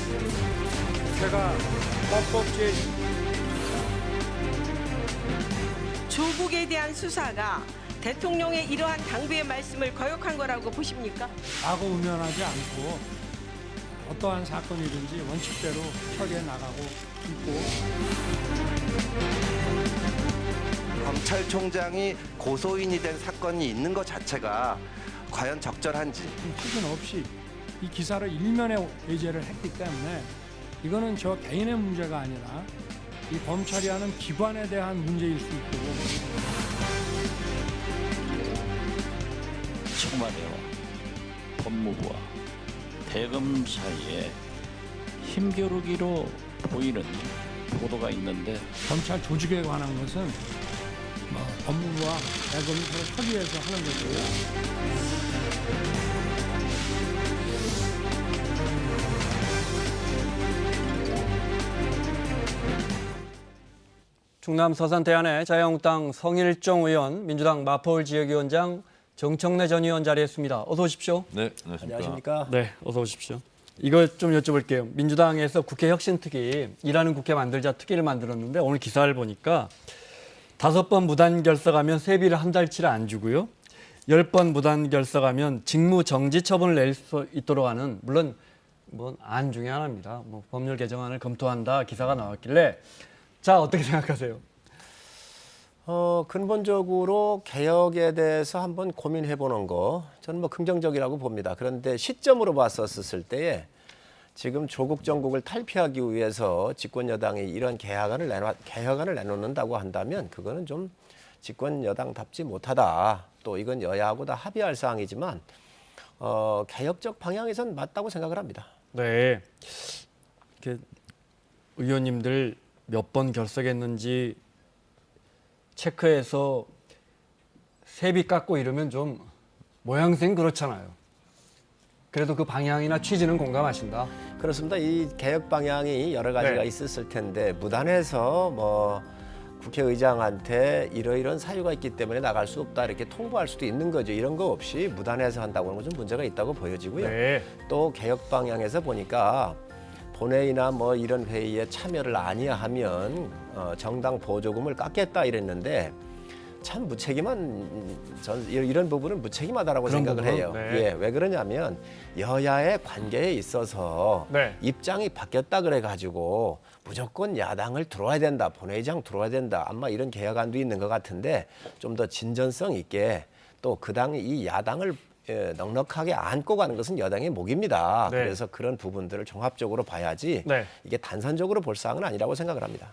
국회가 헌법제 조국에 대한 수사가 대통령의 이러한 당부의 말씀을 거역한 거라고 보십니까? 과거 우면하지 않고 어떠한 사건이든지 원칙대로 처리해 나가고 있고 검찰총장이 고소인이 된 사건이 있는 것 자체가 과연 적절한지. 확인 없이 이 기사를 일면에 게재를 했기 때문에 이거는 저 개인의 문제가 아니라 이 검찰이 하는 기관에 대한 문제일 수 있고 청와대와 법무부와 대검 사이에 힘겨루기로 보이는 보도가 있는데 검찰 조직에 관한 것은 법무부와 대검이 서로 협의해서 하는 거고요. 충남 서산 대안의 자유한국당 성일종 의원, 민주당 마포울 지역위원장 정청래 전 의원 자리했습니다. 어서 오십시오. 네, 안녕하십니까. 네, 어서 오십시오. 이거 좀 여쭤볼게요. 민주당에서 국회 혁신특위, 일하는 국회 만들자 특위를 만들었는데 오늘 기사를 보니까 5번 무단 결석하면 세비를 한 달치를 안 주고요. 10번 무단 결석하면 직무 정지 처분을 낼 수 있도록 하는, 물론 안 중에 하나입니다. 법률 개정안을 검토한다 기사가 나왔길래 자, 어떻게 생각하세요? 근본적으로 개혁에 대해서 한번 고민해 보는 거 저는 긍정적이라고 봅니다. 그런데 시점으로 봤었을 때에 지금 조국 정국을 탈피하기 위해서 집권 여당이 이런 개혁안을 내놓는다고 한다면 그거는 좀 집권 여당답지 못하다. 또 이건 여야하고 다 합의할 사항이지만 개혁적 방향에선 맞다고 생각을 합니다. 네. 이렇게 의원님들 몇 번 결석했는지 체크해서 세비 깎고 이러면 좀 모양새는 그렇잖아요. 그래도 그 방향이나 취지는 공감하신다. 그렇습니다. 이 개혁 방향이 여러 가지가 네. 있었을 텐데 무단해서 국회의장한테 이러이러한 사유가 있기 때문에 나갈 수 없다 이렇게 통보할 수도 있는 거죠. 이런 거 없이 무단해서 한다고 하는 건 좀 문제가 있다고 보여지고요. 네. 또 개혁 방향에서 보니까 본회의나 이런 회의에 참여를 아니하면 정당 보조금을 깎겠다 이랬는데 참 전 이런 부분은 무책임하다라고 그런 생각을 부분? 해요. 네. 예, 왜 그러냐면 여야의 관계에 있어서 네. 입장이 바뀌었다 그래가지고 무조건 야당을 들어와야 된다, 본회의장 들어와야 된다, 아마 이런 개혁안도 있는 것 같은데 좀 더 진전성 있게 또 그 당 이 야당을 넉넉하게 안고 가는 것은 여당의 목입니다. 네. 그래서 그런 부분들을 종합적으로 봐야지 네. 이게 단선적으로 볼 사항은 아니라고 생각을 합니다.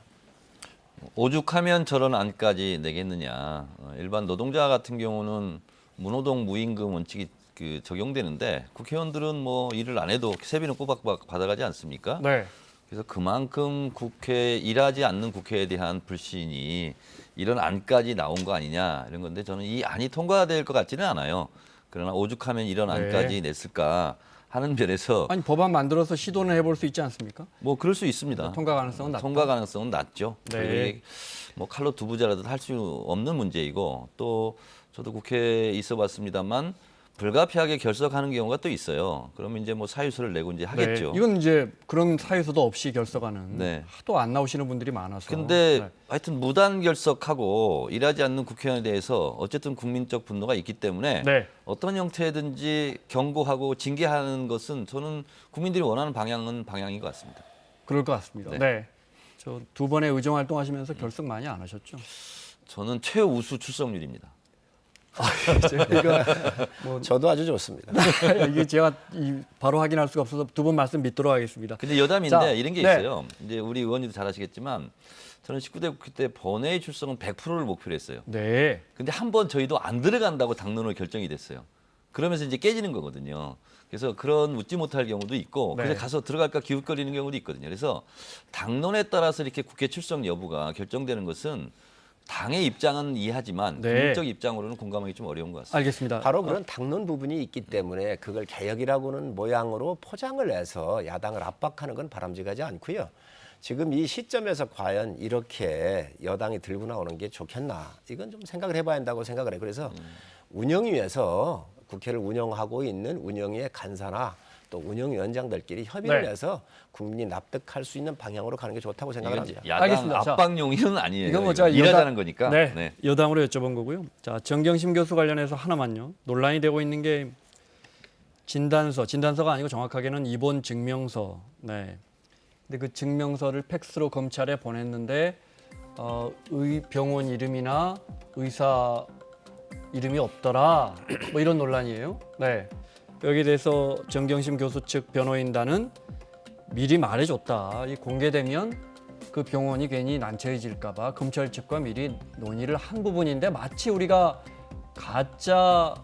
오죽하면 저런 안까지 내겠느냐. 일반 노동자 같은 경우는 무노동 무임금 원칙이 적용되는데 국회의원들은 일을 안 해도 세비는 꼬박꼬박 받아가지 않습니까? 네. 그래서 그만큼 일하지 않는 국회에 대한 불신이 이런 안까지 나온 거 아니냐 이런 건데 저는 이 안이 통과될 것 같지는 않아요. 그러나 오죽하면 이런 네. 안까지 냈을까 하는 면에서 아니 법안 만들어서 시도는 해볼 수 있지 않습니까? 그럴 수 있습니다. 통과 가능성은 낮다. 통과 가능성은 낮죠. 네. 그리고 이게 칼로 두 부자라도 할 수 없는 문제이고 또 저도 국회에 있어봤습니다만 불가피하게 결석하는 경우가 또 있어요. 그러면 이제 사유서를 내고 이제 하겠죠. 네. 이건 이제 그런 사유서도 없이 결석하는 네. 하도 안 나오시는 분들이 많아서. 근데 네. 하여튼 무단 결석하고 일하지 않는 국회의원에 대해서 어쨌든 국민적 분노가 있기 때문에 네. 어떤 형태든지 경고하고 징계하는 것은 저는 국민들이 원하는 방향인 것 같습니다. 그럴 것 같습니다. 네. 네. 저 2번의 의정 활동하시면서 결석 많이 안 하셨죠? 저는 최우수 출석률입니다. 저도 아주 좋습니다. 이게 제가 바로 확인할 수가 없어서 2번 말씀 믿도록 하겠습니다. 근데 여담인데 자, 이런 게 네. 있어요. 이제 우리 의원님도 잘 아시겠지만 저는 19대 국회 때 본회의 출석은 100%를 목표로 했어요. 네. 근데 한 번 저희도 안 들어간다고 당론으로 결정이 됐어요. 그러면서 이제 깨지는 거거든요. 그래서 그런 웃지 못할 경우도 있고 네. 그래서 가서 들어갈까 기웃거리는 경우도 있거든요. 그래서 당론에 따라서 이렇게 국회 출석 여부가 결정되는 것은 당의 입장은 이해하지만 네. 국민적 입장으로는 공감하기 좀 어려운 것 같습니다. 알겠습니다. 바로 그런 당론 부분이 있기 때문에 그걸 개혁이라고는 모양으로 포장을 해서 야당을 압박하는 건 바람직하지 않고요. 지금 이 시점에서 과연 이렇게 여당이 들고 나오는 게 좋겠나 이건 좀 생각을 해봐야 한다고 생각을 해요. 그래서 운영위에서 국회를 운영하고 있는 운영위의 간사나 또 운영위원장들끼리 협의를 네. 해서 국민이 납득할 수 있는 방향으로 가는 게 좋다고 생각을 이건 합니다. 야당 알겠습니다. 자, 압박용이는 아니에요. 이건 뭐 이거 제가 일하자는 거니까. 네, 여당으로 여쭤본 거고요. 자, 정경심 교수 관련해서 하나만요. 논란이 되고 있는 게 진단서가 아니고 정확하게는 입원 증명서. 네. 근데 그 증명서를 팩스로 검찰에 보냈는데 병원 이름이나 의사 이름이 없더라. 뭐 이런 논란이에요. 네. 여기에 대해서 정경심 교수 측 변호인단은 미리 말해줬다. 이 공개되면 그 병원이 괜히 난처해질까봐 검찰 측과 미리 논의를 한 부분인데 마치 우리가 가짜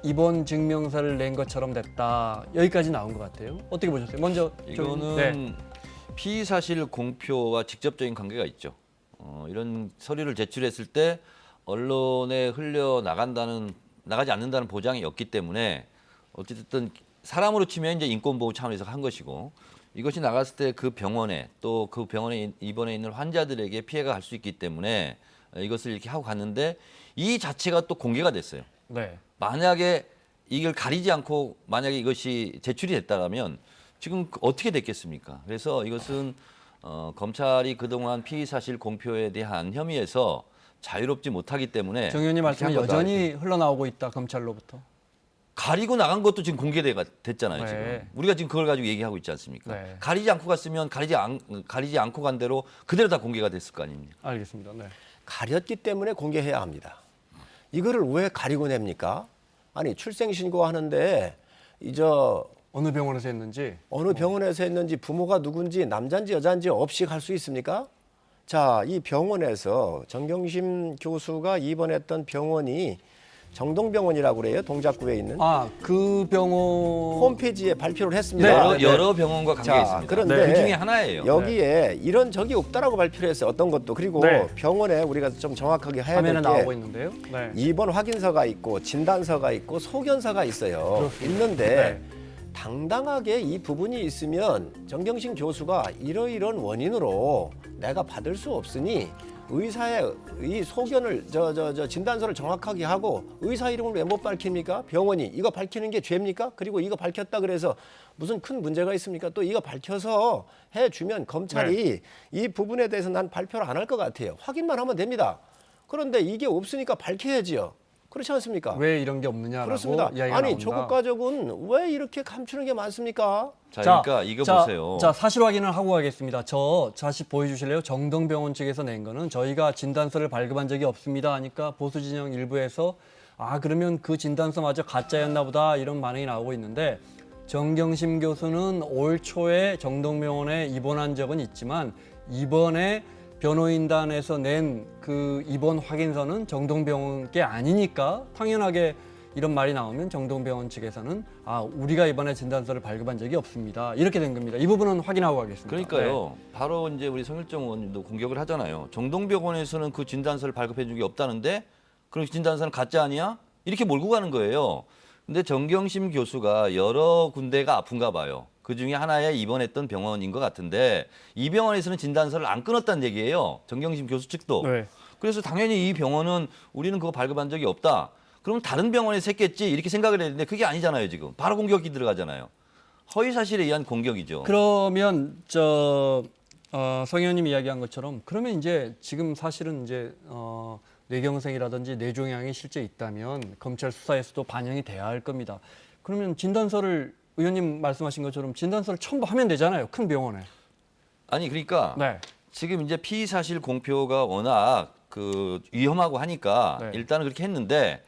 입원 증명서를 낸 것처럼 됐다. 여기까지 나온 것 같아요. 어떻게 보셨어요? 먼저 이거는 네. 피의 사실 공표와 직접적인 관계가 있죠. 이런 서류를 제출했을 때 언론에 나가지 않는다는 보장이 없기 때문에 어쨌든 사람으로 치면 이제 인권보호 차원에서 한 것이고 이것이 나갔을 때 그 병원에 또 그 병원에 입원해 있는 환자들에게 피해가 갈 수 있기 때문에 이것을 이렇게 하고 갔는데 이 자체가 또 공개가 됐어요. 네. 만약에 이걸 가리지 않고 만약에 이것이 제출이 됐다면 지금 어떻게 됐겠습니까? 그래서 이것은 검찰이 그동안 피의 사실 공표에 대한 혐의에서 자유롭지 못하기 때문에 정 의원님 말씀은 이렇게 한 것도 여전히 흘러나오고 있다. 검찰로부터. 가리고 나간 것도 지금 됐잖아요. 네. 지금 우리가 지금 그걸 가지고 얘기하고 있지 않습니까? 네. 가리지 않고 갔으면 가리지 않고 간 대로 그대로 다 공개가 됐을 거 아닙니까? 알겠습니다. 네. 가렸기 때문에 공개해야 합니다. 이거를 왜 가리고 냅니까? 아니 출생 신고하는데 어느 병원에서 했는지. 어느 병원에서 했는지 부모가 누군지 남자인지 여자인지 없이 갈 수 있습니까? 자, 이 병원에서 정경심 교수가 입원했던 병원이 정동병원이라고 그래요. 동작구에 있는. 그 병원 홈페이지에 발표를 했습니다. 네. 여러 병원과 관계가 자, 있습니다. 그런데 그 중에 하나예요. 여기에 이런 적이 없다라고 발표를 했어요. 어떤 것도. 그리고 네. 병원에 우리가 좀 정확하게 해야 화면에 될 나오고 게 있는데요. 네. 입원 확인서가 있고 진단서가 있고 소견서가 있어요. 있는데 네. 당당하게 이 부분이 있으면 정경심 교수가 이러이러한 원인으로 내가 받을 수 없으니 의사의 이 소견을 진단서를 정확하게 하고 의사 이름을 왜 못 밝힙니까? 병원이 이거 밝히는 게 죄입니까? 그리고 이거 밝혔다 그래서 무슨 큰 문제가 있습니까? 또 이거 밝혀서 해주면 검찰이 이 부분에 대해서 난 발표를 안 할 것 같아요. 확인만 하면 됩니다. 그런데 이게 없으니까 밝혀야지요. 그렇지 않습니까? 왜 이런 게 없느냐라고 그렇습니다. 이야기가 아니 나온다. 조국 가족은 왜 이렇게 감추는 게 많습니까? 자, 그러니까 이거 보세요. 자, 사실 확인을 하고 가겠습니다. 저 다시 보여주실래요? 정동병원 측에서 낸 거는 저희가 진단서를 발급한 적이 없습니다 하니까 보수 진영 일부에서 그러면 그 진단서마저 가짜였나 보다 이런 반응이 나오고 있는데 정경심 교수는 올 초에 정동병원에 입원한 적은 있지만 이번에 변호인단에서 낸 그 입원 확인서는 정동병원 게 아니니까 당연하게 이런 말이 나오면 정동병원 측에서는 우리가 이번에 진단서를 발급한 적이 없습니다. 이렇게 된 겁니다. 이 부분은 확인하고 가겠습니다. 그러니까요. 바로 이제 우리 성일정 의원님도 공격을 하잖아요. 정동병원에서는 그 진단서를 발급해 준 게 없다는데 그럼 진단서는 가짜 아니야? 이렇게 몰고 가는 거예요. 근데 정경심 교수가 여러 군데가 아픈가 봐요. 그 중에 하나에 입원했던 병원인 것 같은데 이 병원에서는 진단서를 안 끊었다는 얘기예요. 정경심 교수 측도. 네. 그래서 당연히 이 병원은 우리는 그거 발급한 적이 없다. 그럼 다른 병원에서 했겠지 이렇게 생각을 했는데 그게 아니잖아요. 지금 바로 공격이 들어가잖아요. 허위 사실에 의한 공격이죠. 그러면 성 의원님 이야기한 것처럼 그러면 이제 지금 사실은 이제 뇌경색이라든지 뇌종양이 실제 있다면 검찰 수사에서도 반영이 돼야 할 겁니다. 그러면 진단서를 의원님 말씀하신 것처럼 진단서를 첨부하면 되잖아요. 큰 병원에. 아니 그러니까 네. 지금 이제 피의 사실 공표가 워낙 위험하고 하니까 네. 일단은 그렇게 했는데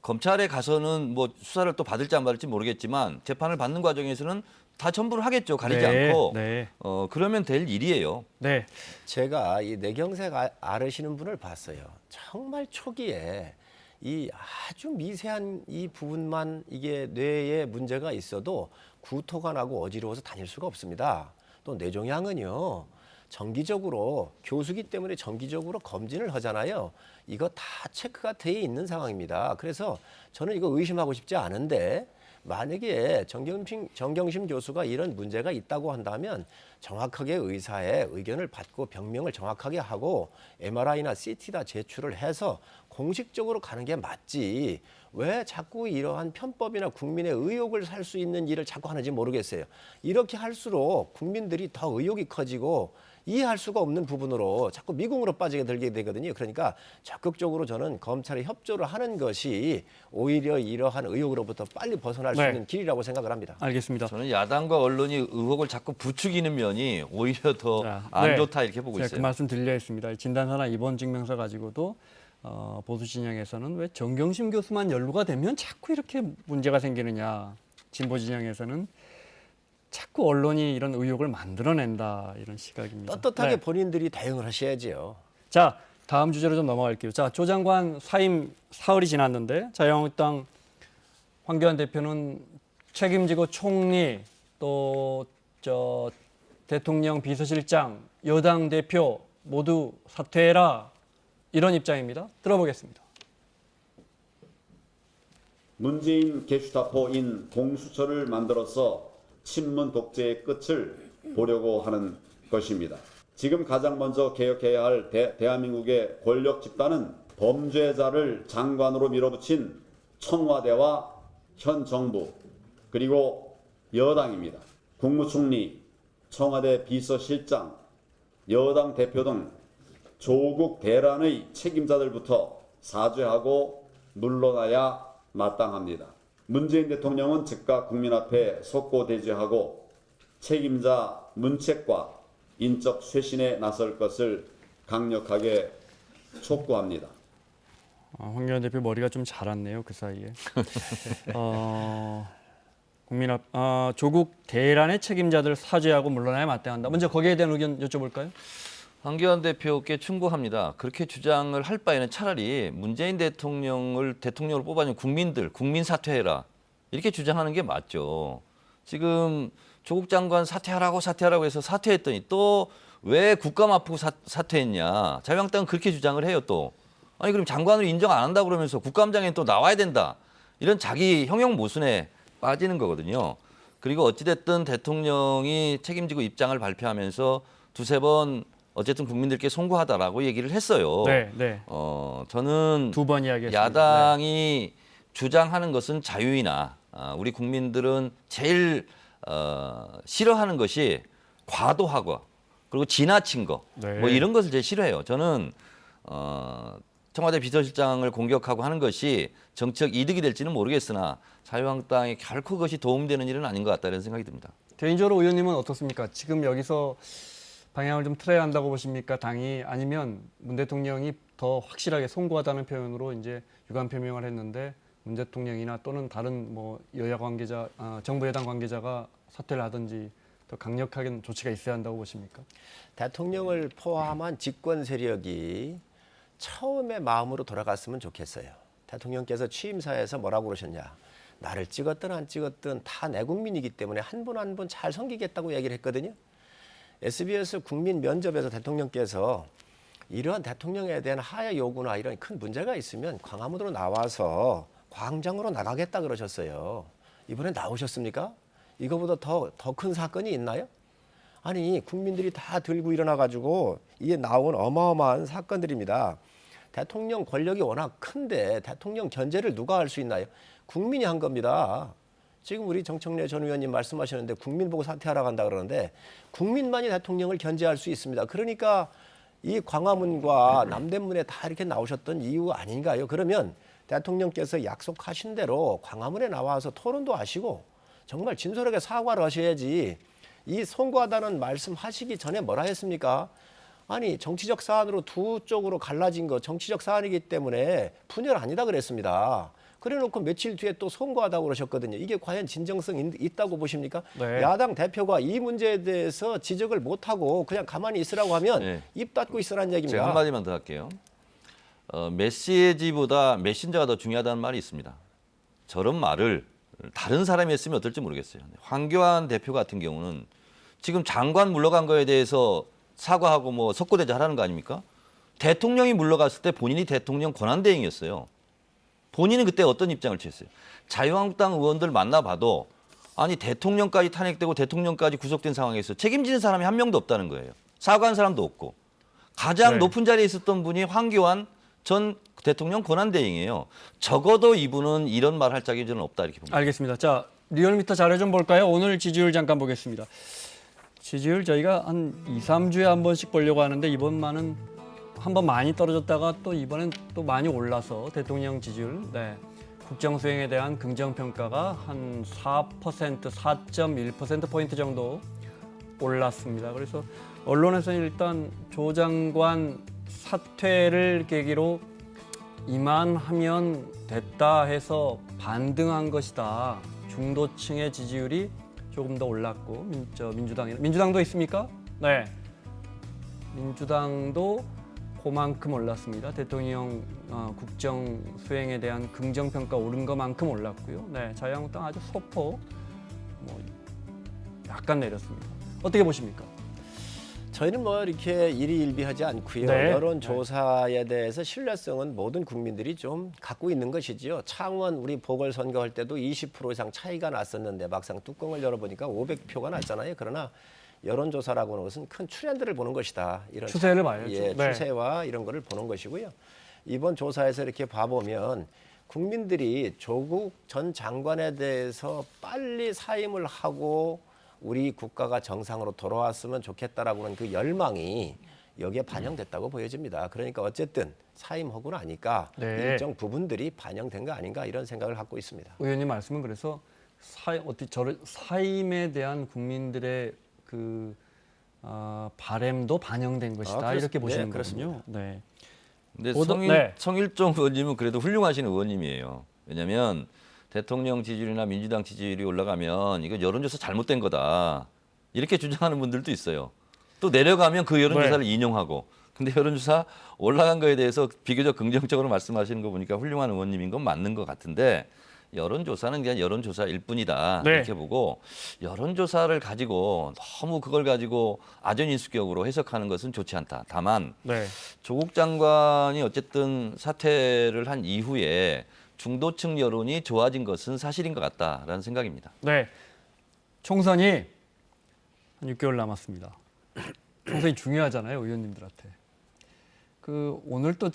검찰에 가서는 뭐 수사를 또 받을지 안 받을지 모르겠지만 재판을 받는 과정에서는 다 첨부를 하겠죠. 가리지 네, 않고. 네. 그러면 될 일이에요. 네. 제가 이 뇌경색 앓으시는 분을 봤어요. 정말 초기에 이 아주 미세한 이 부분만 이게 뇌에 문제가 있어도 구토가 나고 어지러워서 다닐 수가 없습니다. 또 뇌종양은요. 정기적으로 교수기 때문에 정기적으로 검진을 하잖아요. 이거 다 체크가 돼 있는 상황입니다. 그래서 저는 이거 의심하고 싶지 않은데 만약에 정경심 교수가 이런 문제가 있다고 한다면 정확하게 의사의 의견을 받고 병명을 정확하게 하고 MRI나 CT다 제출을 해서 공식적으로 가는 게 맞지. 왜 자꾸 이러한 편법이나 국민의 의혹을 살 수 있는 일을 자꾸 하는지 모르겠어요. 이렇게 할수록 국민들이 더 의혹이 커지고 이해할 수가 없는 부분으로 자꾸 미궁으로 빠지게 들게 되거든요. 그러니까 적극적으로 저는 검찰에 협조를 하는 것이 오히려 이러한 의혹으로부터 빨리 벗어날 수 네. 있는 길이라고 생각을 합니다. 알겠습니다. 저는 야당과 언론이 의혹을 자꾸 부추기는 면이 오히려 더 안 네. 좋다 이렇게 보고 제가 있어요. 그 말씀 드리려 했습니다. 진단서나 입원 증명서 가지고도 보수 진영에서는 왜 정경심 교수만 연루가 되면 자꾸 이렇게 문제가 생기느냐. 진보 진영에서는 자꾸 언론이 이런 의혹을 만들어낸다 이런 시각입니다. 떳떳하게 네. 본인들이 대응을 하셔야지요. 자, 다음 주제로 좀 넘어갈게요. 자, 조 장관 사임 사흘이 지났는데 자유한국당 황교안 대표는 책임지고 총리 또 대통령 비서실장 여당 대표 모두 사퇴해라 이런 입장입니다. 들어보겠습니다. 문재인 게슈타포인 공수처를 만들어서 친문 독재의 끝을 보려고 하는 것입니다. 지금 가장 먼저 개혁해야 할 대한민국의 권력 집단은 범죄자를 장관으로 밀어붙인 청와대와 현 정부 그리고 여당입니다. 국무총리, 청와대 비서실장, 여당 대표 등 조국 대란의 책임자들부터 사죄하고 물러나야 마땅합니다. 문재인 대통령은 즉각 국민 앞에 속고대죄하고 책임자 문책과 인적 쇄신에 나설 것을 강력하게 촉구합니다. 황교안 대표 머리가 좀 자랐네요 그 사이에. 조국 대란의 책임자들 사죄하고 물러나야 마땅한다. 먼저 거기에 대한 의견 여쭤볼까요? 황교안 대표께 충고합니다. 그렇게 주장을 할 바에는 차라리 문재인 대통령으로 뽑아준 국민 사퇴해라. 이렇게 주장하는 게 맞죠. 지금 조국 장관 사퇴하라고 해서 사퇴했더니 또 왜 국감 앞두고 사퇴했냐. 자유한국당은 그렇게 주장을 해요 또. 아니 그럼 장관을 인정 안 한다고 그러면서 국감장에는 또 나와야 된다. 이런 자기 형용 모순에 빠지는 거거든요. 그리고 어찌됐든 대통령이 책임지고 입장을 발표하면서 두세 번 어쨌든 국민들께 송구하다라고 얘기를 했어요. 네. 저는 두 번 이야기했습니다. 야당이 주장하는 것은 자유이나 우리 국민들은 제일 싫어하는 것이 과도하고 그리고 지나친 거 네. 뭐 이런 것을 제일 싫어해요. 저는 청와대 비서실장을 공격하고 하는 것이 정치적 이득이 될지는 모르겠으나 자유한국당에 결코 그것이 도움되는 일은 아닌 것 같다는 생각이 듭니다. 개인적으로 의원님은 어떻습니까? 지금 여기서 방향을 좀 틀어야 한다고 보십니까? 당이 아니면 문 대통령이 더 확실하게 송구하다는 표현으로 이제 유감 표명을 했는데 문 대통령이나 또는 다른 뭐 여야 관계자, 정부 여당 관계자가 사퇴를 하든지 더 강력하게 조치가 있어야 한다고 보십니까? 대통령을 포함한 집권 세력이 처음의 마음으로 돌아갔으면 좋겠어요. 대통령께서 취임사에서 뭐라고 그러셨냐. 나를 찍었든 안 찍었든 다 내 국민이기 때문에 한 분 한 분 잘 섬기겠다고 얘기를 했거든요. SBS 국민 면접에서 대통령께서 이러한 대통령에 대한 하야 요구나 이런 큰 문제가 있으면 광화문으로 나와서 광장으로 나가겠다 그러셨어요. 이번에 나오셨습니까? 이거보다 더 큰 사건이 있나요? 아니 국민들이 다 들고 일어나가지고 이게 나온 어마어마한 사건들입니다. 대통령 권력이 워낙 큰데 대통령 견제를 누가 할 수 있나요? 국민이 한 겁니다. 지금 우리 정청래 전 의원님 말씀하셨는데 국민 보고 사퇴하라고 한다 그러는데 국민만이 대통령을 견제할 수 있습니다. 그러니까 이 광화문과 남대문에 다 이렇게 나오셨던 이유 아닌가요? 그러면 대통령께서 약속하신 대로 광화문에 나와서 토론도 하시고 정말 진솔하게 사과를 하셔야지 이 송구하다는 말씀하시기 전에 뭐라 했습니까? 아니 정치적 사안으로 두 쪽으로 갈라진 거 정치적 사안이기 때문에 분열 아니다 그랬습니다. 그래놓고 며칠 뒤에 또 송구하다고 그러셨거든요. 이게 과연 진정성 있다고 보십니까? 네. 야당 대표가 이 문제에 대해서 지적을 못하고 그냥 가만히 있으라고 하면 네. 입 닫고 있으라는 얘기입니다. 제가 한마디만 더 할게요. 메시지보다 메신저가 더 중요하다는 말이 있습니다. 저런 말을 다른 사람이 했으면 어떨지 모르겠어요. 황교안 대표 같은 경우는 지금 장관 물러간 거에 대해서 사과하고 뭐 석고대죄 하라는 거 아닙니까? 대통령이 물러갔을 때 본인이 대통령 권한대행이었어요. 본인은 그때 어떤 입장을 취했어요? 자유한국당 의원들 만나봐도 아니 대통령까지 탄핵되고 대통령까지 구속된 상황에서 책임지는 사람이 한 명도 없다는 거예요. 사과한 사람도 없고. 가장 네. 높은 자리에 있었던 분이 황교안 전 대통령 권한대행이에요. 적어도 이분은 이런 말 할 자격이 저는 없다 이렇게 봅니다. 알겠습니다. 자, 리얼미터 자료 좀 볼까요? 오늘 지지율 잠깐 보겠습니다. 지지율 저희가 한 2, 3주에 한 번씩 보려고 하는데 이번만은 한 번 많이 떨어졌다가 또 이번엔 또 많이 올라서 대통령 지지율, 네. 국정 수행에 대한 긍정 평가가 한 4%, 4.1%포인트 정도 올랐습니다. 그래서 언론에서는 일단 조 장관 사퇴를 계기로 이만하면 됐다 해서 반등한 것이다. 중도층의 지지율이 조금 더 올랐고 민주당도 있습니까? 네. 민주당도 그만큼 올랐습니다. 대통령 국정 수행에 대한 긍정 평가 오른 것만큼 올랐고요. 네, 자유한국당 아주 소폭 약간 내렸습니다. 어떻게 보십니까? 저희는 뭐 이렇게 일희일비하지 않고요. 네. 여론조사에 대해서 신뢰성은 모든 국민들이 좀 갖고 있는 것이지요. 창원 우리 보궐선거할 때도 20% 이상 차이가 났었는데 막상 뚜껑을 열어보니까 500표가 났잖아요. 그러나 여론조사라고 하는 것은 큰 트렌드를 보는 것이다. 이런 추세를 봐야죠. 예, 네. 추세와 이런 거를 보는 것이고요. 이번 조사에서 이렇게 봐보면 국민들이 조국 전 장관에 대해서 빨리 사임을 하고 우리 국가가 정상으로 돌아왔으면 좋겠다라고 하는 그 열망이 여기에 반영됐다고 보여집니다. 그러니까 어쨌든 사임하고 나니까 네. 일정 부분들이 반영된 거 아닌가 이런 생각을 갖고 있습니다. 의원님 말씀은 그래서 사임에 대한 국민들의 바램도 반영된 것이다 이렇게 보시는 거군요. 네. 근데 네. 성일종 의원님은 그래도 훌륭하신 의원님이에요. 왜냐하면 대통령 지지율이나 민주당 지지율이 올라가면 이거 여론조사 잘못된 거다. 이렇게 주장하는 분들도 있어요. 또 내려가면 그 여론조사를 인용하고. 근데 여론조사 올라간 거에 대해서 비교적 긍정적으로 말씀하시는 거 보니까 훌륭한 의원님인 건 맞는 것 같은데 여론조사는 그냥 여론조사일 뿐이다. 네. 이렇게 보고 여론조사를 가지고 너무 그걸 가지고 아전인수격으로 해석하는 것은 좋지 않다. 다만 네. 조국 장관이 어쨌든 사퇴를 한 이후에 중도층 여론이 좋아진 것은 사실인 것 같다라는 생각입니다. 네. 총선이 한 6개월 남았습니다. 총선이 중요하잖아요, 의원님들한테. 오늘 또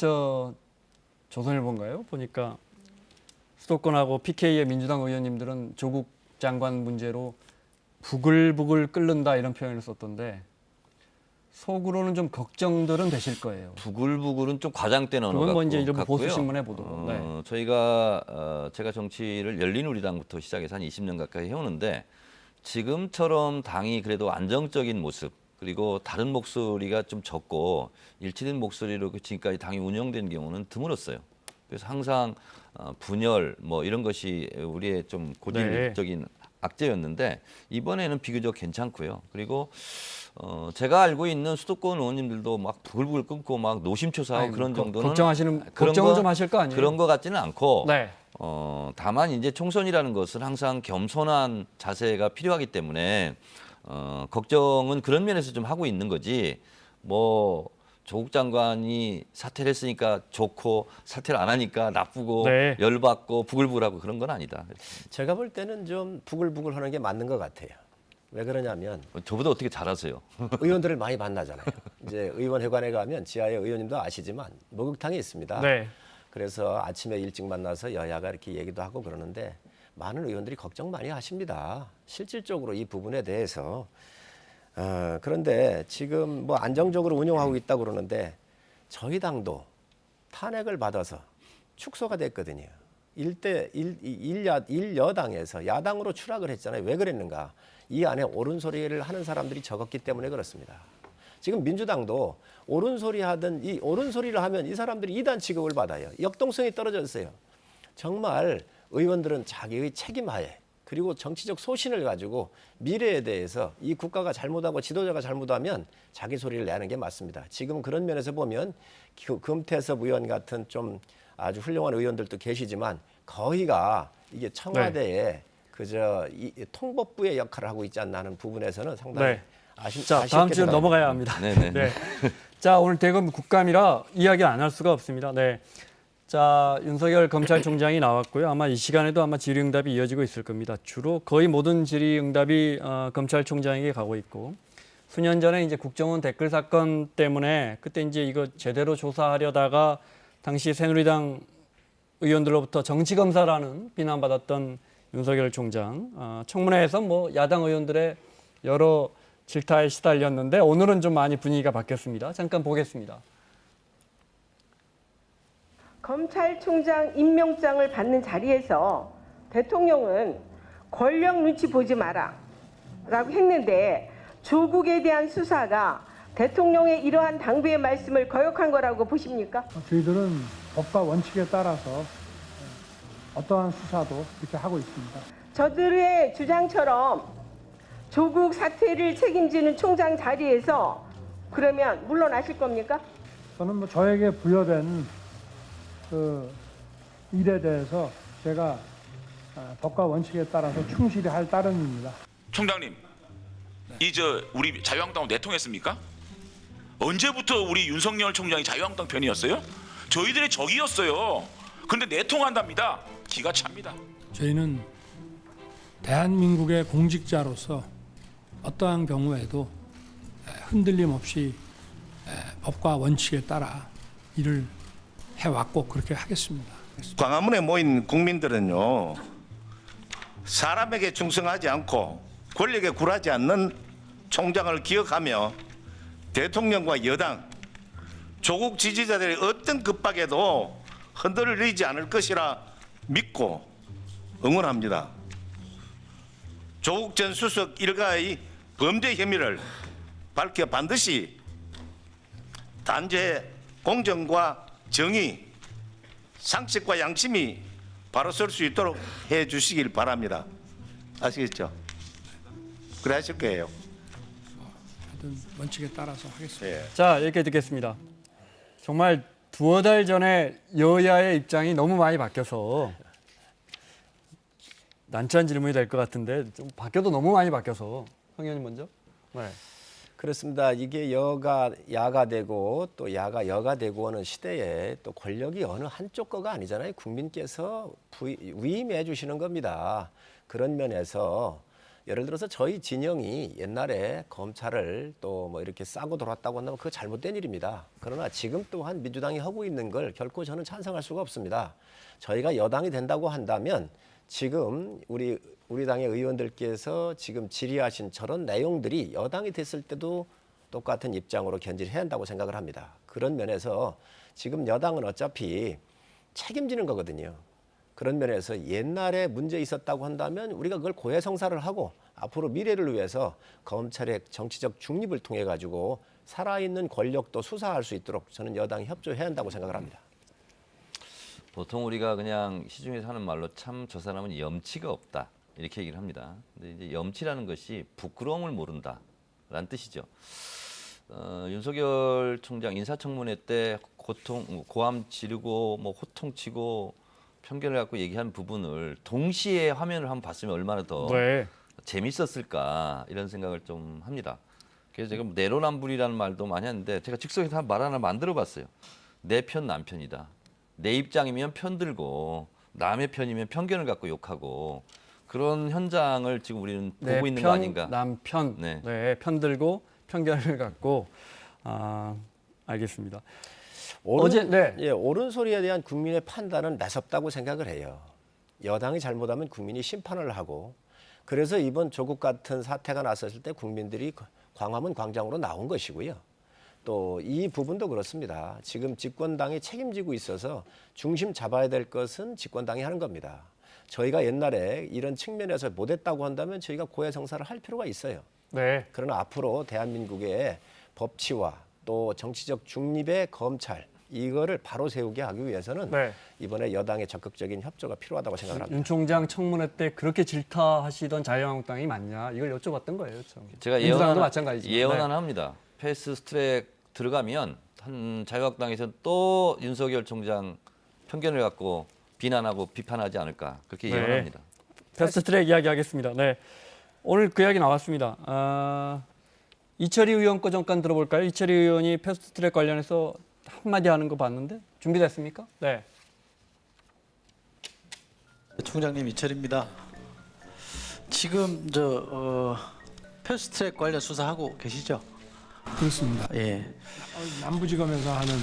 조선일보인가요? 보니까 수도권하고 PK의 민주당 의원님들은 조국 장관 문제로 부글부글 끓는다 이런 표현을 썼던데 속으로는 좀 걱정들은 되실 거예요. 부글부글은 좀 과장된 언어 그건 뭐 이제 일부 같고요. 보수신문의 보도로. 네. 저희가 제가 정치를 열린우리당부터 시작해서 한 20년 가까이 해오는데 지금처럼 당이 그래도 안정적인 모습 그리고 다른 목소리가 좀 적고 일치된 목소리로 지금까지 당이 운영된 경우는 드물었어요. 그래서 항상 분열 뭐 이런 것이 우리의 좀 고질적인 악재였는데 이번에는 비교적 괜찮고요. 그리고 제가 알고 있는 수도권 의원님들도 막 부글부글 끓고 막 노심초사하고 그런 정도는 걱정은 좀 하실 거 아니에요? 그런 것 같지는 않고 네. 다만 이제 총선이라는 것은 항상 겸손한 자세가 필요하기 때문에 걱정은 그런 면에서 좀 하고 있는 거지 뭐 조국 장관이 사퇴를 했으니까 좋고 사퇴를 안 하니까 나쁘고 네. 열받고 부글부글하고 그런 건 아니다. 제가 볼 때는 좀 부글부글 하는 게 맞는 것 같아요. 왜 그러냐면 저보다 어떻게 잘하세요? 의원들을 많이 만나잖아요. 이제 의원회관에 가면 지하에 의원님도 아시지만 목욕탕이 있습니다. 네. 그래서 아침에 일찍 만나서 여야가 이렇게 얘기도 하고 그러는데 많은 의원들이 걱정 많이 하십니다. 실질적으로 이 부분에 대해서. 그런데 지금 뭐 안정적으로 운영하고 있다고 그러는데 저희 당도 탄핵을 받아서 축소가 됐거든요. 일여당에서 야당으로 추락을 했잖아요. 왜 그랬는가? 이 안에 옳은 소리를 하는 사람들이 적었기 때문에 그렇습니다. 지금 민주당도 옳은 소리 하든 이 옳은 소리를 하면 이 사람들이 이단 취급을 받아요. 역동성이 떨어졌어요. 정말 의원들은 자기의 책임하에 그리고 정치적 소신을 가지고 미래에 대해서 이 국가가 잘못하고 지도자가 잘못하면 자기 소리를 내는 게 맞습니다. 지금 그런 면에서 보면 금태섭 의원 같은 좀 아주 훌륭한 의원들도 계시지만 거의가 이게 청와대에 그저 이 통법부의 역할을 하고 있지 않나 하는 부분에서는 상당히 네. 아쉽게 자, 다음 주로 생각합니다. 넘어가야 합니다. 네네. 네. 자, 오늘 대검 국감이라 이야기 안 할 수가 없습니다. 네. 자, 윤석열 검찰총장이 나왔고요. 아마 이 시간에도 아마 질의응답이 이어지고 있을 겁니다. 주로 거의 모든 질의응답이 검찰총장에게 가고 있고, 수년 전에 이제 국정원 댓글 사건 때문에 그때 이제 이거 제대로 조사하려다가 당시 새누리당 의원들로부터 정치 검사라는 비난받았던 윤석열 총장, 청문회에서 뭐 야당 의원들의 여러 질타에 시달렸는데 오늘은 좀 많이 분위기가 바뀌었습니다. 잠깐 보겠습니다. 검찰총장 임명장을 받는 자리에서 대통령은 권력 눈치 보지 마라 라고 했는데 조국에 대한 수사가 대통령의 이러한 당부의 말씀을 거역한 거라고 보십니까? 저희들은 법과 원칙에 따라서 어떠한 수사도 이렇게 하고 있습니다. 저들의 주장처럼 조국 사퇴를 책임지는 총장 자리에서 그러면 물러나실 겁니까? 저는 뭐 저에게 부여된 그 일에 대해서 제가 법과 원칙에 따라서 충실히 할 따름입니다. 총장님, 우리 자유한국당하고 내통했습니까? 언제부터 우리 윤석열 총장이 자유한국당 편이었어요? 저희들의 적이었어요. 그런데 내통한답니다. 기가 찹니다. 저희는 대한민국의 공직자로서 어떠한 경우에도 흔들림 없이 법과 원칙에 따라 일을 해왔고 그렇게 하겠습니다. 광화문에 모인 국민들은요, 사람에게 충성하지 않고 권력에 굴하지 않는 총장을 기억하며 대통령과 여당, 조국 지지자들의 어떤 급박에도 흔들리지 않을 것이라 믿고 응원합니다. 조국 전 수석 일가의 범죄 혐의를 밝혀 반드시 단죄, 공정과 정의, 상식과 양심이 바로 설 수 있도록 해 주시길 바랍니다. 아시겠죠? 그래 하실 거예요. 하여튼 원칙에 따라서 하겠습니다. 자, 이렇게 듣겠습니다. 정말 두어 달 전에 여야의 입장이 너무 많이 바뀌어서 난처한 질문이 될 것 같은데 좀 바뀌어도 너무 많이 바뀌어서 황 의원님 먼저. 네. 그렇습니다. 이게 여가 야가 되고 또 야가 여가 되고 하는 시대에 또 권력이 어느 한쪽 거가 아니잖아요. 국민께서 위임해 주시는 겁니다. 그런 면에서 예를 들어서 저희 진영이 옛날에 검찰을 또 뭐 이렇게 싸고 돌았다고 한다면 그거 잘못된 일입니다. 그러나 지금 또한 민주당이 하고 있는 걸 결코 저는 찬성할 수가 없습니다. 저희가 여당이 된다고 한다면 지금 우리 당의 의원들께서 지금 질의하신 저런 내용들이 여당이 됐을 때도 똑같은 입장으로 견지를 해야 한다고 생각을 합니다. 그런 면에서 지금 여당은 어차피 책임지는 거거든요. 그런 면에서 옛날에 문제 있었다고 한다면 우리가 그걸 고해성사를 하고 앞으로 미래를 위해서 검찰의 정치적 중립을 통해 가지고 살아있는 권력도 수사할 수 있도록 저는 여당이 협조해야 한다고 생각을 합니다. 보통 우리가 그냥 시중에서 하는 말로 참 저 사람은 염치가 없다 이렇게 얘기를 합니다. 근데 이제 염치라는 것이 부끄러움을 모른다라는 뜻이죠. 윤석열 총장 인사청문회 때 고함 지르고 뭐 호통치고 편견을 갖고 얘기한 부분을 동시에 화면을 한번 봤으면 얼마나 더 재밌었을까 이런 생각을 좀 합니다. 그래서 제가 내로남불이라는 말도 많이 하는데 제가 즉석에서 말 하나 만들어봤어요. 내 편 남편이다. 내 입장이면 편들고 남의 편이면 편견을 갖고 욕하고 그런 현장을 지금 우리는 보고 있는 거 아닌가. 남편, 편들고 편견을 갖고 알겠습니다. 옳은 소리에 대한 국민의 판단은 매섭다고 생각을 해요. 여당이 잘못하면 국민이 심판을 하고 그래서 이번 조국 같은 사태가 났었을 때 국민들이 광화문 광장으로 나온 것이고요. 또 이 부분도 그렇습니다. 지금 집권당이 책임지고 있어서 중심 잡아야 될 것은 집권당이 하는 겁니다. 저희가 옛날에 이런 측면에서 못했다고 한다면 저희가 고해성사를 할 필요가 있어요. 그러나 앞으로 대한민국의 법치와 또 정치적 중립의 검찰 이거를 바로 세우게 하기 위해서는 이번에 여당의 적극적인 협조가 필요하다고 생각을 합니다. 윤 총장 청문회 때 그렇게 질타하시던 자유한국당이 맞냐 이걸 여쭤봤던 거예요. 제가 예언 하나 합니다. 패스트트랙 들어가면 한 자유한국당에서는 또 윤석열 총장 편견을 갖고 비난하고 비판하지 않을까 그렇게 예언합니다. 패스트트랙 이야기하겠습니다. 오늘 그 이야기 나왔습니다. 이철희 의원 거 잠깐 들어볼까요? 이철희 의원이 패스트트랙 관련해서 한마디 하는 거 봤는데 준비됐습니까? 총장님 이철입니다. 지금 패스트트랙 관련 수사하고 계시죠? 그렇습니다. 예. 남부지검에서 하는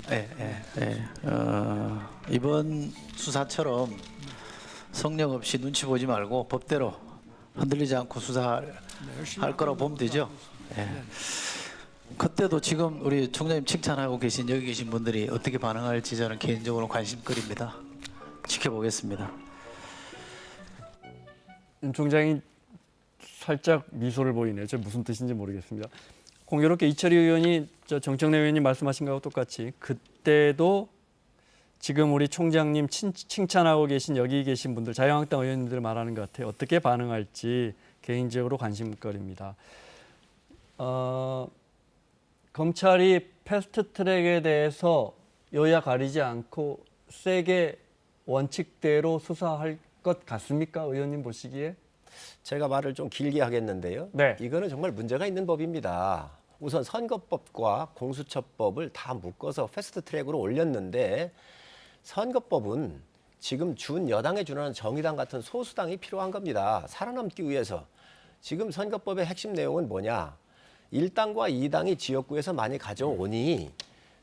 이번 수사처럼 성역 없이 눈치 보지 말고 법대로 흔들리지 않고 수사할 거라고 보면 되죠. 예. 그때도 지금 우리 총장님 칭찬하고 계신 여기 계신 분들이 어떻게 반응할지 저는 개인적으로 관심거리입니다. 지켜보겠습니다. 윤 총장이 살짝 미소를 보이네요. 저 무슨 뜻인지 모르겠습니다. 공교롭게 이철희 의원이 정청래 의원님 말씀하신 거하고 똑같이 그때도 지금 우리 총장님 칭찬하고 계신 여기 계신 분들 자유한국당 의원님들 말하는 것 같아요. 어떻게 반응할지 개인적으로 관심거리입니다. 검찰이 패스트트랙에 대해서 여야 가리지 않고 세게 원칙대로 수사할 것 같습니까? 의원님 보시기에? 제가 말을 좀 길게 하겠는데요. 네. 이거는 정말 문제가 있는 법입니다. 우선 선거법과 공수처법을 다 묶어서 패스트트랙으로 올렸는데 선거법은 지금 준 여당에 준하는 정의당 같은 소수당이 필요한 겁니다. 살아남기 위해서. 지금 선거법의 핵심 내용은 뭐냐? 1당과 2당이 지역구에서 많이 가져오니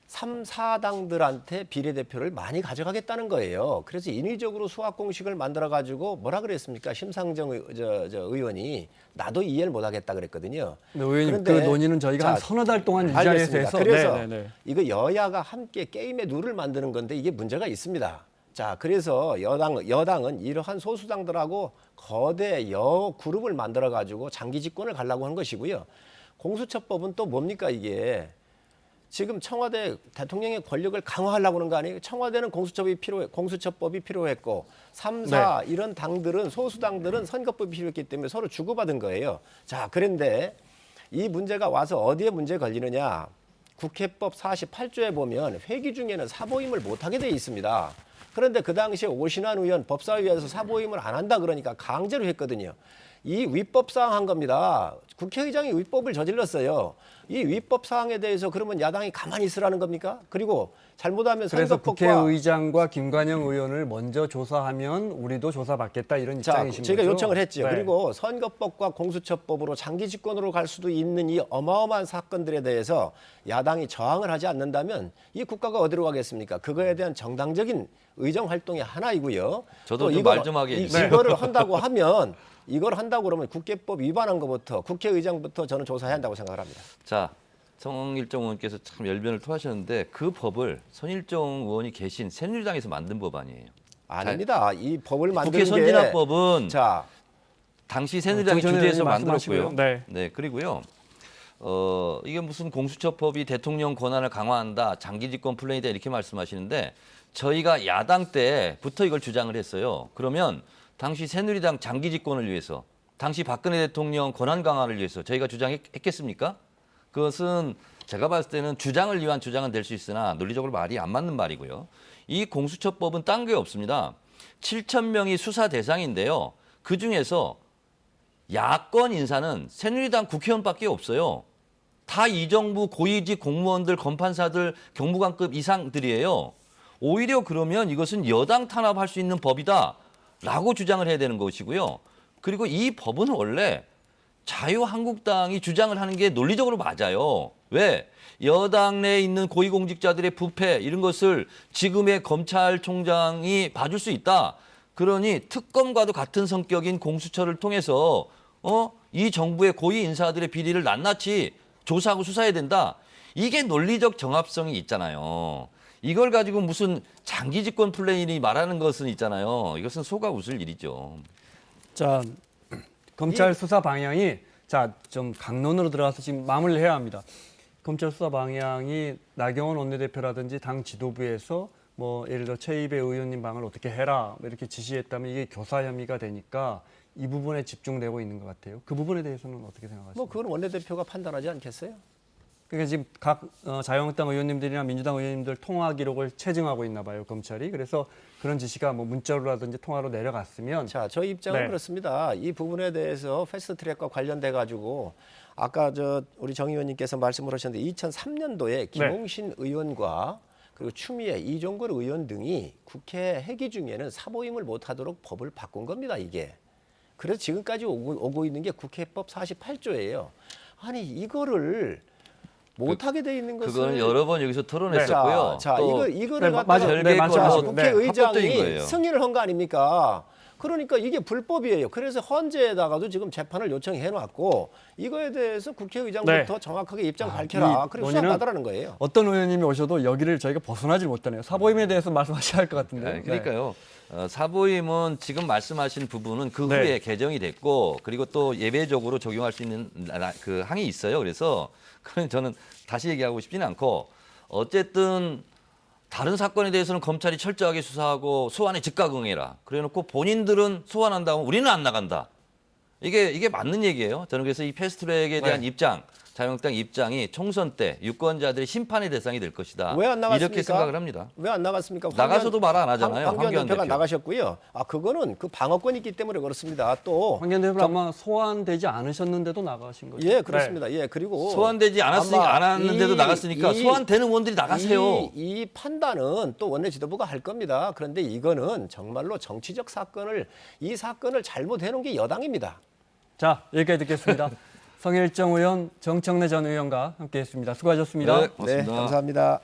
3, 4당들한테 비례대표를 많이 가져가겠다는 거예요. 그래서 인위적으로 수학 공식을 만들어 가지고 뭐라 그랬습니까? 심상정 의원이 나도 이해를 못 하겠다 그랬거든요. 네, 의원님 그 논의는 저희가 한 서너 달 동안 이 자리에서 해서 그래서 네네네. 이거 여야가 함께 게임의 룰을 만드는 건데 이게 문제가 있습니다. 자, 그래서 여당은 이러한 소수당들하고 거대 그룹을 만들어 가지고 장기 집권을 가려고 하는 것이고요. 공수처법은 또 뭡니까 이게? 지금 청와대 대통령의 권력을 강화하려고 하는 거 아니에요? 청와대는 공수처법이 필요했고 3, 4 이런 당들은 소수당들은 선거법이 필요했기 때문에 서로 주고받은 거예요. 자, 그런데 이 문제가 와서 어디에 문제 걸리느냐? 국회법 48조에 보면 회기 중에는 사보임을 못하게 돼 있습니다. 그런데 그 당시에 오신환 의원 법사위에서 사보임을 안 한다 그러니까 강제로 했거든요. 이 위법 사항 한 겁니다. 국회의장이 위법을 저질렀어요. 이 위법 사항에 대해서 그러면 야당이 가만히 있으라는 겁니까? 그리고 잘못하면 그래서 선거법과 국회의장과 김관영 의원을 먼저 조사하면 우리도 조사받겠다 이런 입장이신 제가 거죠? 요청을 했죠. 네. 그리고 선거법과 공수처법으로 장기 집권으로 갈 수도 있는 이 어마어마한 사건들에 대해서 야당이 저항을 하지 않는다면 이 국가가 어디로 가겠습니까? 그거에 대한 정당적인 의정 활동의 하나이고요. 저도 좀 말 좀 하게 해주세요. 이거를 한다고 하면 이걸 한다고 그러면 국회법 위반한 것부터 국회의장부터 저는 조사해야 한다고 생각을 합니다. 자, 성일종 의원께서 참 열변을 토하셨는데 그 법을 손일종 의원이 계신 새누리당에서 만든 법 아니에요. 아닙니다. 이 법을 만든 국회 선진화법은 자, 당시 새누리당이 정청래 주도해서 의원님 만들었고요. 말씀하시고요. 네, 그리고요. 이게 무슨 공수처법이 대통령 권한을 강화한다, 장기 집권 플랜이다 이렇게 말씀하시는데 저희가 야당 때부터 이걸 주장을 했어요. 그러면 당시 새누리당 장기 집권을 위해서, 당시 박근혜 대통령 권한 강화를 위해서 저희가 주장했겠습니까? 그것은 제가 봤을 때는 주장을 위한 주장은 될 수 있으나 논리적으로 말이 안 맞는 말이고요. 이 공수처법은 딴 게 없습니다. 7,000명이 수사 대상인데요. 그중에서 야권 인사는 새누리당 국회의원밖에 없어요. 다 이 정부 고위직 공무원들, 검판사들, 경무관급 이상들이에요. 오히려 그러면 이것은 여당 탄압할 수 있는 법이다라고 주장을 해야 되는 것이고요. 그리고 이 법은 원래 자유한국당이 주장을 하는 게 논리적으로 맞아요. 왜? 여당 내에 있는 고위공직자들의 부패 이런 것을 지금의 검찰총장이 봐줄 수 있다. 그러니 특검과도 같은 성격인 공수처를 통해서 이 정부의 고위 인사들의 비리를 낱낱이 조사하고 수사해야 된다. 이게 논리적 정합성이 있잖아요. 이걸 가지고 무슨 장기 집권 플랜이 말하는 것은 있잖아요. 이것은 속아 웃을 일이죠. 자, 검찰 수사 방향이 좀 강론으로 들어가서 지금 마무리를 해야 합니다. 검찰 수사 방향이 나경원 원내대표라든지 당 지도부에서 뭐 예를 들어 최이배 의원님 방을 어떻게 해라 이렇게 지시했다면 이게 교사 혐의가 되니까 이 부분에 집중되고 있는 것 같아요. 그 부분에 대해서는 어떻게 생각하십니까? 뭐 그건 원내대표가 판단하지 않겠어요? 그러니까 지금 각 자유한국당 의원님들이나 민주당 의원님들 통화 기록을 체증하고 있나 봐요, 검찰이. 그래서 그런 지시가 뭐 문자로라든지 통화로 내려갔으면 자, 저희 입장은 그렇습니다. 이 부분에 대해서 패스트트랙과 관련돼 가지고 아까 우리 정 의원님께서 말씀을 하셨는데 2003년도에 김홍신 의원과 그리고 추미애, 이종걸 의원 등이 국회 회기 중에는 사보임을 못하도록 법을 바꾼 겁니다. 이게. 그래서 지금까지 오고 있는 게 국회법 48조예요. 아니 이거를 못하게 돼 있는 것을 그거는 여러 번 여기서 토론했었고요. 자, 또 이거를 네, 갖다가 맞아요. 별개의 맞아요. 걸로 맞아요. 국회의장이 합법적인 거예요. 승인을 한 거 아닙니까? 그러니까 이게 불법이에요. 그래서 헌재에다가도 지금 재판을 요청해 놨고 이거에 대해서 국회의장부터 네. 정확하게 입장 밝혀라. 이 그리고 논의는 수사받으라는 거예요. 어떤 의원님이 오셔도 여기를 저희가 벗어나질 못하네요. 사보임에 대해서 말씀하셔야 할 것 같은데. 네, 그러니까요. 사보임은 지금 말씀하신 부분은 그 네. 후에 개정이 됐고 그리고 또 예외적으로 적용할 수 있는 그 항이 있어요. 그래서 그건 저는 다시 얘기하고 싶지는 않고 어쨌든 다른 사건에 대해서는 검찰이 철저하게 수사하고 소환에 즉각 응해라. 그래놓고 본인들은 소환한다고 우리는 안 나간다. 이게 맞는 얘기예요. 저는 그래서 이 패스트트랙에 대한 입장, 자유한국당 입장이 총선 때 유권자들의 심판의 대상이 될 것이다. 왜 안 나갔습니까? 이렇게 생각을 합니다. 왜 안 나갔습니까? 나가서도 말 안 하잖아요. 황교안 황교안 대표가 대표. 나가셨고요. 그거는 그 방어권이 있기 때문에 그렇습니다. 또 황교안 대표 아마 소환되지 않으셨는데도 나가신 거죠. 예, 그렇습니다. 예, 그리고 소환되지 않았으니까 안 왔는데도 나갔으니까 소환되는 의원들이 나가세요. 이 판단은 또 원내 지도부가 할 겁니다. 그런데 이거는 정말로 정치적 사건을 이 사건을 잘못해놓은 게 여당입니다. 자, 여기까지 듣겠습니다. 성일정 의원, 정청래 전 의원과 함께했습니다. 수고하셨습니다. 네, 고맙습니다. 네, 감사합니다.